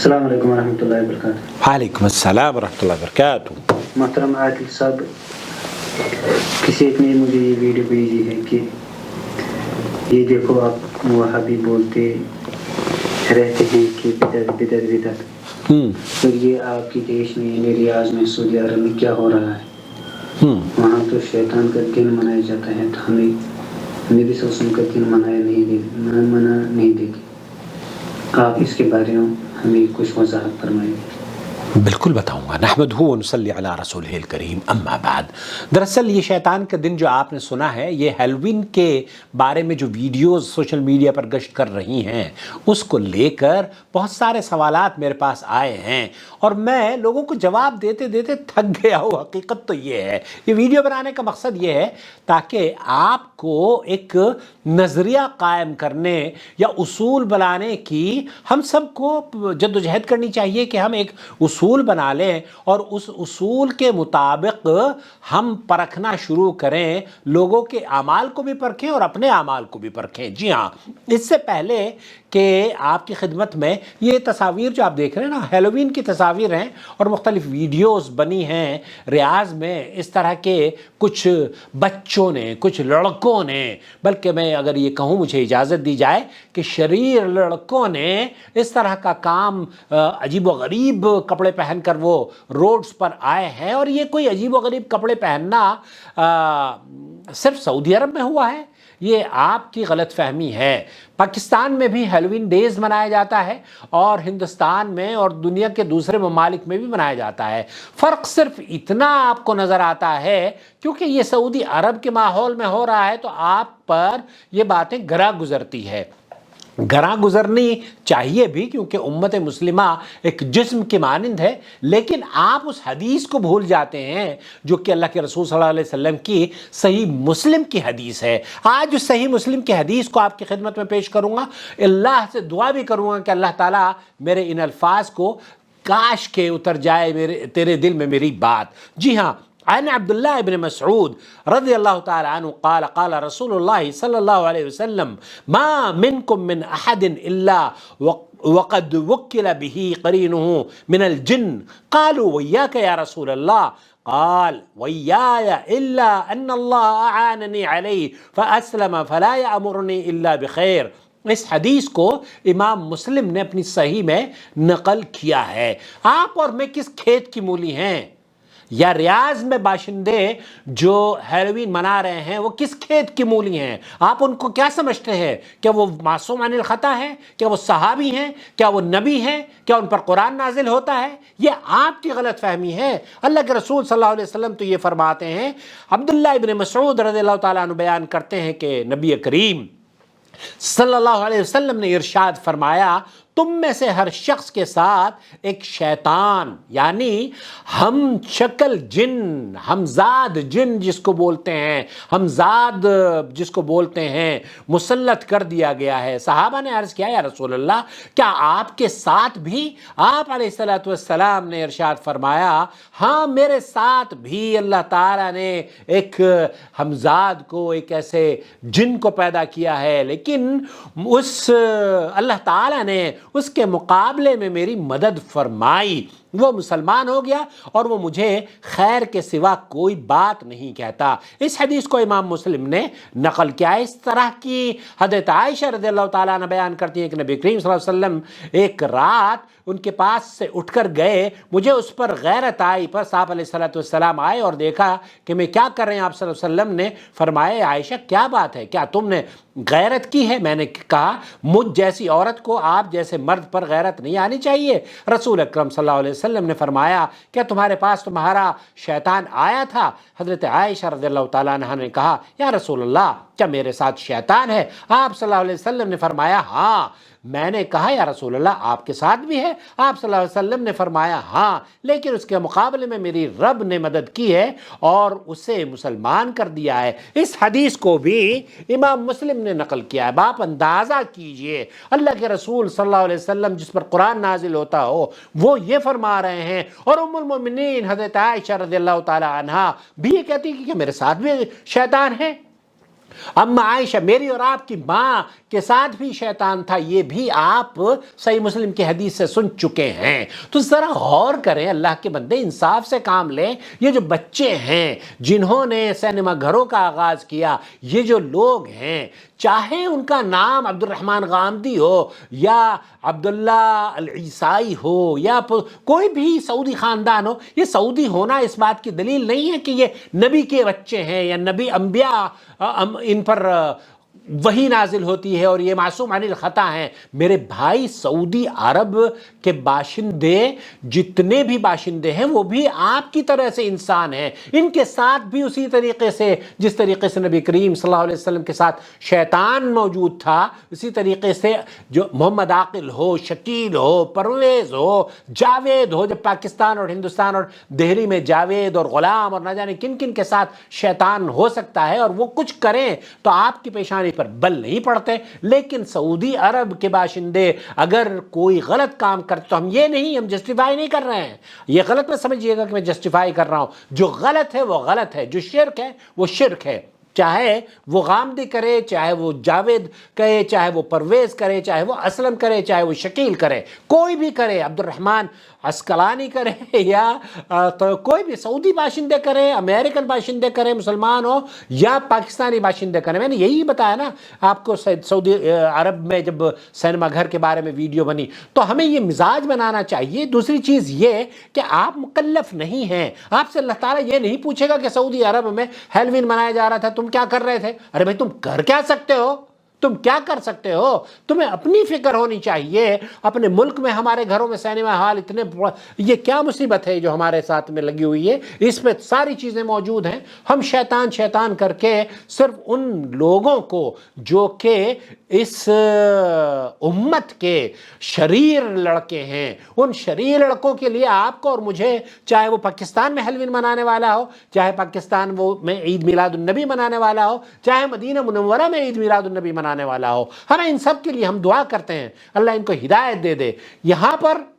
السلام علیکم ورحمۃ اللہ وبرکاتہ۔ وعلیکم السلام ورحمۃ اللہ وبرکاتہ۔ محترم عادل صاحب، کسی ایک نے مجھے یہ ویڈیو بھیجی ہے کہ یہ دیکھو آپ وہابی بولتے رہتے ہیں کہ بدعت بدعت بدعت، پھر یہ آپ کی دیش میں یعنی ریاض میں سعودی عرب میں کیا ہو رہا ہے؟ وہاں تو شیطان کا دن منایا جاتا ہے، تو ہمیں نبی صلی اللہ علیہ وسلم کا دن منا نہیں دیتے۔ آپ اس کے بارے میں ہمیں کچھ وضاحت فرمائیں۔ بالکل بتاؤں گا۔ نحمدہ و نصلی علی رسولہ الکریم، اما بعد۔ دراصل یہ شیطان کا دن جو آپ نے سنا ہے، یہ ہیلوین کے بارے میں جو ویڈیوز سوشل میڈیا پر گشت کر رہی ہیں اس کو لے کر بہت سارے سوالات میرے پاس آئے ہیں، اور میں لوگوں کو جواب دیتے دیتے تھک گیا ہوں۔ حقیقت تو یہ ہے، یہ ویڈیو بنانے کا مقصد یہ ہے تاکہ آپ کو ایک نظریہ قائم کرنے یا اصول بنانے کی ہم سب کو جدوجہد کرنی چاہیے کہ ہم ایک اصول بنا لیں اور اس اصول کے مطابق ہم پرکھنا شروع کریں، لوگوں کے اعمال کو بھی پرکھیں اور اپنے اعمال کو بھی پرکھیں۔ جی ہاں، اس سے پہلے کہ آپ کی خدمت میں یہ تصاویر جو آپ دیکھ رہے ہیں نا، ہیلووین کی تصاویر ہیں اور مختلف ویڈیوز بنی ہیں ریاض میں، اس طرح کے کچھ بچوں نے، کچھ لڑکوں نے، بلکہ میں اگر یہ کہوں، مجھے اجازت دی جائے کہ شریر لڑکوں نے اس طرح کا کام عجیب و غریب کپڑے پہن کر وہ روڈز پر آئے ہیں۔ اور یہ کوئی عجیب و غریب کپڑے پہننا صرف سعودی عرب میں ہوا ہے، یہ آپ کی غلط فہمی ہے۔ پاکستان میں بھی ہیلووین ڈیز منایا جاتا ہے اور ہندوستان میں اور دنیا کے دوسرے ممالک میں بھی منایا جاتا ہے۔ فرق صرف اتنا آپ کو نظر آتا ہے کیونکہ یہ سعودی عرب کے ماحول میں ہو رہا ہے تو آپ پر یہ باتیں گراں گزرتی ہے، گراں گزرنی چاہیے بھی، کیونکہ امت مسلمہ ایک جسم کی مانند ہے۔ لیکن آپ اس حدیث کو بھول جاتے ہیں جو کہ اللہ کے رسول صلی اللہ علیہ وسلم کی صحیح مسلم کی حدیث ہے۔ آج اس صحیح مسلم کی حدیث کو آپ کی خدمت میں پیش کروں گا، اللہ سے دعا بھی کروں گا کہ اللہ تعالیٰ میرے ان الفاظ کو کاش کے اتر جائے تیرے دل میں میری بات۔ جی ہاں، عن عبداللہ ابن مسعود رضی اللہ تعالی عنہ قال قال رسول اللہ صلی اللہ علیہ وسلم ما منکم من احد الا وقد وکل به قرینه من الجن قالوا ویاک یا رسول اللہ قال ویایا الا ان اللہ اعاننی علیہ فاسلم فلا یامرنی الا بخیر۔ اس حدیث کو امام مسلم نے اپنی صحیح میں نقل کیا ہے۔ آپ اور میں کس کھیت کی مولی ہیں، یا ریاض میں باشندے جو ہیلووین منا رہے ہیں وہ کس کھیت کی مولی ہیں؟ آپ ان کو کیا سمجھتے ہیں؟ کیا وہ معصوم عن الخطا ہیں؟ کیا وہ صحابی ہیں؟ کیا وہ نبی ہیں؟ کیا ان پر قرآن نازل ہوتا ہے؟ یہ آپ کی غلط فہمی ہے۔ اللہ کے رسول صلی اللہ علیہ وسلم تو یہ فرماتے ہیں، عبداللہ ابن مسعود رضی اللہ تعالیٰ عنہ بیان کرتے ہیں کہ نبی کریم صلی اللہ علیہ وسلم نے ارشاد فرمایا، تم میں سے ہر شخص کے ساتھ ایک شیطان یعنی ہم شکل جن، ہمزاد جن جس کو بولتے ہیں، ہمزاد جس کو بولتے ہیں، مسلط کر دیا گیا ہے۔ صحابہ نے عرض کیا، یا رسول اللہ کیا آپ کے ساتھ بھی؟ آپ علیہ السلام نے ارشاد فرمایا، ہاں میرے ساتھ بھی اللہ تعالیٰ نے ایک ہمزاد کو، ایک ایسے جن کو پیدا کیا ہے، لیکن اس اللہ تعالیٰ نے اس کے مقابلے میں میری مدد فرمائی، وہ مسلمان ہو گیا اور وہ مجھے خیر کے سوا کوئی بات نہیں کہتا۔ اس حدیث کو امام مسلم نے نقل کیا ہے۔ اس طرح کی حضرت عائشہ رضی اللہ تعالیٰ عنہ بیان کرتی ہیں کہ نبی کریم صلی اللہ علیہ وسلم ایک رات ان کے پاس سے اٹھ کر گئے، مجھے اس پر غیرت آئی، بس آپ علیہ السلام آئے اور دیکھا کہ میں کیا کر رہے ہیں۔ آپ صلی اللہ علیہ وسلم نے فرمایا، عائشہ کیا بات ہے، کیا تم نے غیرت کی ہے؟ میں نے کہا، مجھ جیسی عورت کو آپ جیسے مرد پر غیرت نہیں آنی چاہیے۔ رسول اکرم صلی اللہ علیہ وسلم نے فرمایا، کیا تمہارے پاس تمہارا شیطان آیا تھا؟ حضرت عائشہ رضی اللہ تعالیٰ عنہ نے کہا، یا رسول اللہ کیا میرے ساتھ شیطان ہے؟ آپ صلی اللہ علیہ وسلم نے فرمایا، ہاں۔ میں نے کہا، یا رسول اللہ آپ کے ساتھ بھی ہے؟ آپ صلی اللہ علیہ وسلم نے فرمایا، ہاں، لیکن اس کے مقابلے میں میری رب نے مدد کی ہے اور اسے مسلمان کر دیا ہے۔ اس حدیث کو بھی امام مسلم نے نقل کیا ہے۔ آپ اندازہ کیجئے، اللہ کے رسول صلی اللہ علیہ وسلم جس پر قرآن نازل ہوتا ہو وہ یہ فرما رہے ہیں، اور ام المؤمنین حضرت عائشہ رضی اللہ تعالی عنہا بھی یہ کہتی کہ میرے ساتھ بھی شیطان ہے۔ اما عائشہ میری اور آپ کی ماں کے ساتھ بھی شیطان تھا، یہ بھی آپ صحیح مسلم کی حدیث سے سن چکے ہیں۔ تو ذرا غور کریں اللہ کے بندے، انصاف سے کام لیں۔ یہ جو بچے ہیں جنہوں نے سینما گھروں کا آغاز کیا، یہ جو لوگ ہیں، چاہے ان کا نام عبد الرحمن غامدی ہو یا عبداللہ العیسائی ہو یا کوئی بھی سعودی خاندان ہو، یہ سعودی ہونا اس بات کی دلیل نہیں ہے کہ یہ نبی کے بچے ہیں یا نبی انبیاء ان پر وہی نازل ہوتی ہے اور یہ معصوم عن الخطا ہیں۔ میرے بھائی، سعودی عرب کے باشندے جتنے بھی باشندے ہیں وہ بھی آپ کی طرح سے انسان ہیں، ان کے ساتھ بھی اسی طریقے سے جس طریقے سے نبی کریم صلی اللہ علیہ وسلم کے ساتھ شیطان موجود تھا، اسی طریقے سے جو محمد عاقل ہو، شکیل ہو، پرویز ہو، جاوید ہو، جب پاکستان اور ہندوستان اور دہلی میں جاوید اور غلام اور نہ جانے کن کن کے ساتھ شیطان ہو سکتا ہے اور وہ کچھ کریں تو آپ کی پیشانی پر بل نہیں پڑتے، لیکن سعودی عرب کے باشندے اگر کوئی غلط کام کرتے تو ہم جسٹیفائی نہیں کر رہے ہیں، یہ غلط نہ سمجھیے گا کہ میں جسٹیفائی کر رہا ہوں۔ جو غلط ہے وہ غلط ہے، جو شرک ہے وہ شرک ہے، چاہے وہ غامدی کرے، چاہے وہ جاوید کرے، چاہے وہ پرویز کرے، چاہے وہ اسلم کرے، چاہے وہ شکیل کرے، کوئی بھی کرے، عبد الرحمن عسقلانی کرے یا تو کوئی بھی سعودی باشندے کرے، امریکن باشندے کرے، مسلمان ہو یا پاکستانی باشندے کرے۔ میں نے یہی بتایا نا آپ کو، سعودی عرب میں جب سینما گھر کے بارے میں ویڈیو بنی تو ہمیں یہ مزاج بنانا چاہیے۔ دوسری چیز یہ کہ آپ مکلف نہیں ہیں، آپ سے اللہ تعالیٰ یہ نہیں پوچھے گا کہ سعودی عرب میں ہیلوین منایا جا رہا تھا، تم کیا کر رہے تھے؟ ارے بھائی، تم کر کیا سکتے ہو؟ تم کیا کر سکتے ہو؟ تمہیں اپنی فکر ہونی چاہیے۔ اپنے ملک میں ہمارے گھروں میں سینما ہال اتنے، یہ کیا مصیبت ہے جو ہمارے ساتھ میں لگی ہوئی ہے؟ اس میں ساری چیزیں موجود ہیں۔ ہم شیطان کر کے صرف ان لوگوں کو جو کہ اس امت کے شریر لڑکے ہیں، ان شریر لڑکوں کے لیے آپ کو اور مجھے، چاہے وہ پاکستان میں ہیلوین منانے والا ہو، چاہے پاکستان میں عید میلاد النبی منانے والا ہو، چاہے مدینہ منورہ میں عید میلاد النبی منانے والا ہو، ہمیں ان سب کے لیے ہم دعا کرتے ہیں اللہ ان کو ہدایت دے دے۔ یہاں پر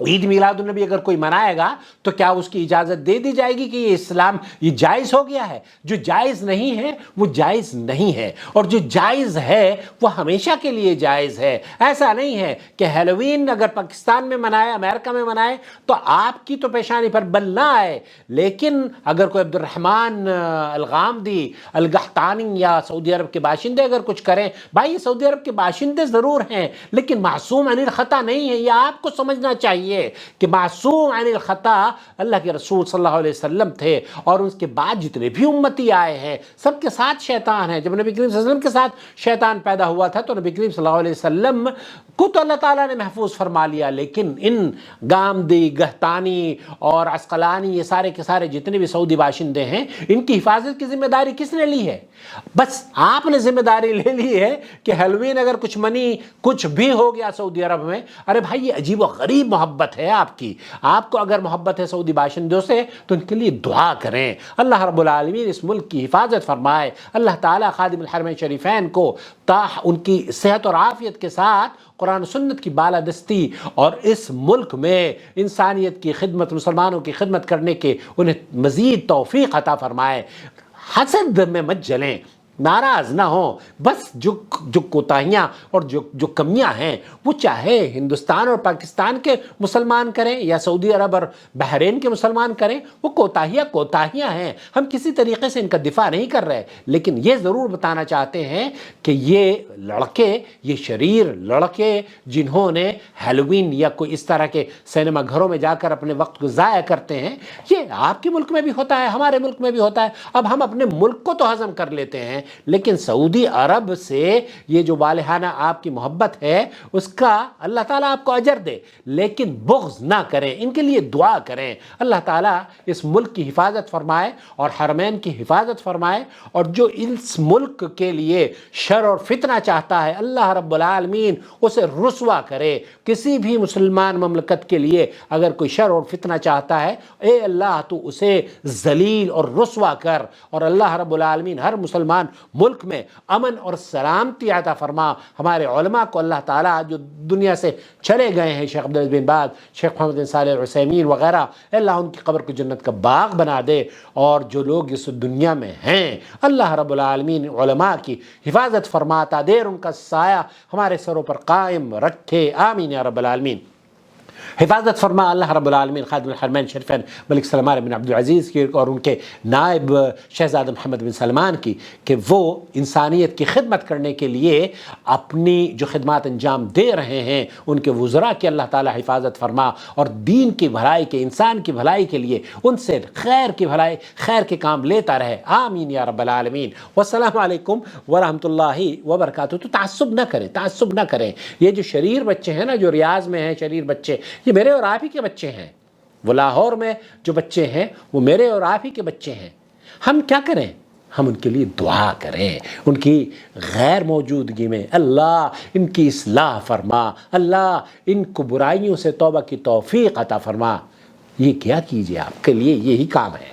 عید میلاد النبی اگر کوئی منائے گا تو کیا اس کی اجازت دے دی جائے گی کہ یہ اسلام یہ جائز ہو گیا ہے؟ جو جائز نہیں ہے وہ جائز نہیں ہے، اور جو جائز ہے وہ ہمیشہ کے لیے جائز ہے۔ ایسا نہیں ہے کہ ہیلوین اگر پاکستان میں منائے، امریکہ میں منائے تو آپ کی تو پیشانی پر بل نہ آئے، لیکن اگر کوئی عبد الرحمن الغامدی القحطانی یا سعودی عرب کے باشندے اگر کچھ کریں، بھائی یہ سعودی عرب کے باشندے ضرور ہیں لیکن معصوم عن الخطا نہیں ہے۔ یہ آپ کو سمجھنا چاہیے کہ معصوم عن الخطا اللہ کے رسول صلی اللہ علیہ وسلم تھے، اور اس کے بعد جتنے بھی امتی آئے ہیں سب کے ساتھ شیطان ہے۔ جب نبی کریم صلی اللہ علیہ وسلم کے ساتھ شیطان پیدا ہوا تھا تو نبی کریم صلی اللہ علیہ وسلم کو تو اللہ تعالیٰ نے محفوظ فرما لیا، لیکن ان غامدی، قحطانی اور عسقلانی، یہ سارے کے سارے جتنے بھی سعودی باشندے ہیں، ان کی حفاظت کی ذمہ داری کس نے لی ہے؟ بس آپ نے ذمہ داری لے لی ہے کہ ہیلوین اگر کچھ منی، کچھ بھی ہو گیا سعودی عرب میں، ارے بھائی یہ عجیب و غریب محبت ہے آپ کی۔ آپ کو اگر محبت ہے سعودی باشندوں سے تو ان کے لیے دعا کریں، اللہ رب العالمین اس ملک کی حفاظت فرمائے، اللہ تعالیٰ خادم الحرمین شریفین کو ان کی صحت اور عافیت کے ساتھ قرآن و سنت کی بالادستی اور اس ملک میں انسانیت کی خدمت، مسلمانوں کی خدمت کرنے کے انہیں مزید توفیق عطا فرمائے۔ حسد میں مت جلیں، ناراض نہ ہوں، بس جو کوتاہیاں اور جو کمیاں ہیں وہ چاہے ہندوستان اور پاکستان کے مسلمان کریں یا سعودی عرب اور بحرین کے مسلمان کریں، وہ کوتاہیاں ہیں، ہم کسی طریقے سے ان کا دفاع نہیں کر رہے، لیکن یہ ضرور بتانا چاہتے ہیں کہ یہ لڑکے، یہ شریر لڑکے جنہوں نے ہیلوین یا کوئی اس طرح کے سینما گھروں میں جا کر اپنے وقت کو ضائع کرتے ہیں، یہ آپ کے ملک میں بھی ہوتا ہے، ہمارے ملک میں بھی ہوتا ہے۔ اب ہم اپنے ملک کو تو ہضم کر لیتے ہیں، لیکن سعودی عرب سے یہ جو والہانہ آپ کی محبت ہے اس کا اللہ تعالیٰ آپ کو اجر دے، لیکن بغض نہ کریں، ان کے لیے دعا کریں، اللہ تعالیٰ اس ملک کی حفاظت فرمائے اور حرمین کی حفاظت فرمائے، اور جو اس ملک کے لیے شر اور فتنہ چاہتا ہے اللہ رب العالمین اسے رسوا کرے۔ کسی بھی مسلمان مملکت کے لیے اگر کوئی شر اور فتنہ چاہتا ہے، اے اللہ تو اسے ذلیل اور رسوا کر، اور اللہ رب العالمین ہر مسلمان ملک میں امن اور سلامتی عطا فرما. ہمارے علماء کو اللہ تعالیٰ جو دنیا سے چلے گئے ہیں، شیخ عبدالعزیز بن باز، شیخ محمد بن صالح العثیمین وغیرہ، اللہ ان کی قبر کو جنت کا باغ بنا دے. اور جو لوگ اس دنیا میں ہیں اللہ رب العالمین علماء کی حفاظت فرماتا دیر ان کا سایہ ہمارے سروں پر قائم رکھے. آمین یا رب العالمین. حفاظت فرما اللہ رب العالمین خادم الحرمین شریفین ملک سلمان بن عبدالعزیز کی اور ان کے نائب شہزادہ محمد بن سلمان کی، کہ وہ انسانیت کی خدمت کرنے کے لیے اپنی جو خدمات انجام دے رہے ہیں ان کے وزراء کی اللہ تعالی حفاظت فرما، اور دین کی بھلائی کے، انسان کی بھلائی کے لیے ان سے خیر کی بھلائی، خیر کے کام لیتا رہے. آمین یا رب العالمین. والسلام علیکم ورحمۃ اللہ وبرکاتہ. تو تعصب نہ کریں، تعصب نہ کریں. یہ جو شریر بچے ہیں نا، جو ریاض میں ہیں شریر بچے، یہ میرے اور آپ ہی کے بچے ہیں. وہ لاہور میں جو بچے ہیں وہ میرے اور آپ ہی کے بچے ہیں. ہم کیا کریں؟ ہم ان کے لیے دعا کریں. ان کی غیر موجودگی میں اللہ ان کی اصلاح فرما، اللہ ان کو برائیوں سے توبہ کی توفیق عطا فرما. یہ کیا کیجئے، آپ کے لیے یہی کام ہے.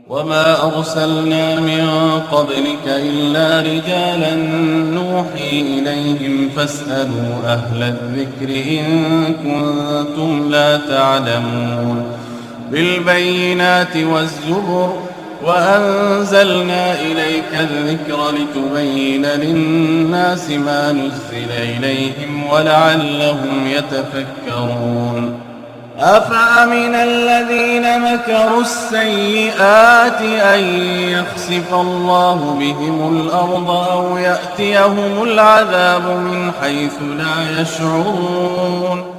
وما أرسلنا من قبلك إلا رجالا نوحي إليهم فاسألوا أهل الذكر إن كنتم لا تعلمون. بالبينات والزبر وأنزلنا إليك الذكر لتبين للناس ما نزل إليهم ولعلهم يتفكرون. أفأمن الذين مكروا السيئات أن يخسف الله بهم الأرض أو يأتيهم العذاب من حيث لا يشعرون.